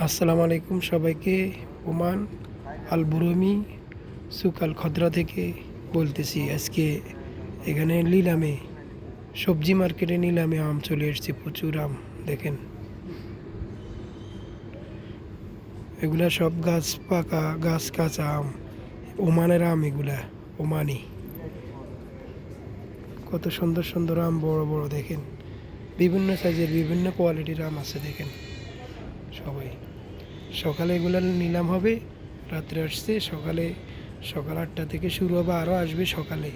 আসসালামু আলাইকুম সবাইকে। ওমান আল বুরুমি সুক আল খদরা থেকে বলতেছি। আজকে এখানে নিলামে, সবজি মার্কেটে নিলামে আম চলে এসেছে, প্রচুর আম। দেখেন, এগুলা সব গাছ পাকা, গাছ কাঁচা আম, ওমানের আম এগুলা, ওমানি। কত সুন্দর সুন্দর আম, বড় বড়। দেখেন, বিভিন্ন সাইজের, বিভিন্ন কোয়ালিটির আম আছে। দেখেন সবাই, সকালে এগুলো নিলাম হবে, রাত্রে আসছে। সকাল 8টা থেকে শুরু হবে, আরও আসবে সকালে।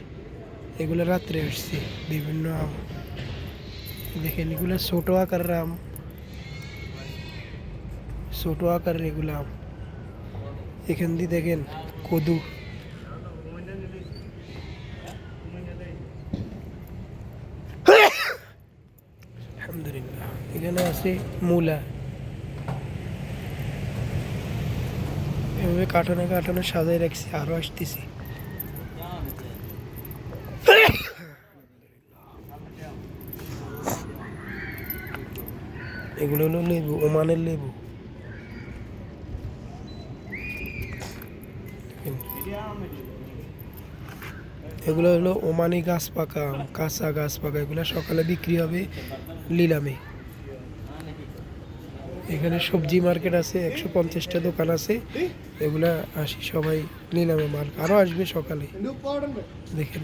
এগুলো রাত্রে আসছে, বিভিন্ন আম। দেখেন, এগুলো ছোটো আকারের আম, ছোটো আকারের এগুলো আম। এখান দিয়ে দেখেন কদু, আলহামদুলিল্লাহ। এখানে আছে মূলা, এভাবে কার্টনে কার্টনে সাজাই রাখছি, আরও আসতেছি। এগুলো হলো লেবু, ওমানের লেবু। এগুলো হলো ওমানি গাছ পাকা আম, কাঁচা গাছ পাকা। এগুলো সকালে বিক্রি হবে নিলামে। এখানে সবজি মার্কেট আছে, 150টা দোকান আছে। এগুলা আসি সবাই নিলামে মাল, আরও আসবে সকালে। দেখেন,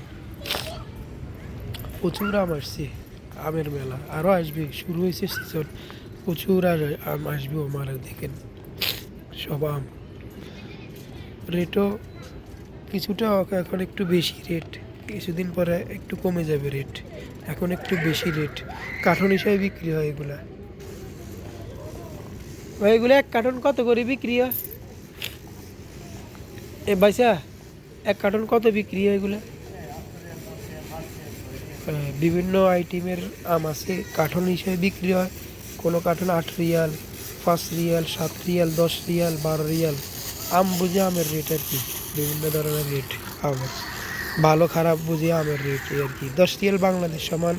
প্রচুর আম আসছে, আমের মেলা আরও আসবে, শুরু হয়েছে সিজন। প্রচুর আর আম আসবে আমার। দেখেন সব আম, রেটও কিছুটা এখন একটু বেশি রেট, কিছুদিন পরে একটু কমে যাবে রেট। এখন একটু বেশি রেট, কার্টন হিসাবে বিক্রি হয় এগুলা। এগুলো এক কার্টন কত করে বিক্রি হয় এ ভাইসা? এক কার্টন কত বিক্রি হয় এগুলো? বিভিন্ন আইটেমের আম আছে, কার্টন হিসেবে বিক্রি হয়। কোনো carton 8 riyal, 5 riyal, 7 riyal, 10 riyal, 12 riyal. আম বুঝে আমের রেট আর কি, বিভিন্ন ধরনের রেট আমের। ভালো খারাপ বুঝে আমের রেট আর কি। 10 রিয়াল বাংলাদেশ সমান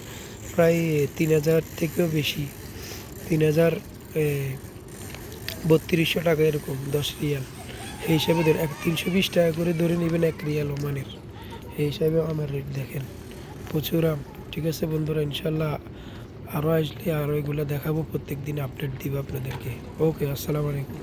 প্রায় 3000 থেকেও বেশি, 3000, 3200 টাকা এরকম 10 রিয়াল। এই হিসাবে ধরে 320 টাকা করে ধরে নেবেন 1 রিয়াল ওমানের। এই হিসাবে আমার রেট। দেখেন প্রচুর আম। ঠিক আছে বন্ধুরা, ইনশাল্লাহ আরও আসলে আরও এগুলো দেখাবো, প্রত্যেক দিন আপডেট দিব আপনাদেরকে। ওকে, আসসালামু আলাইকুম।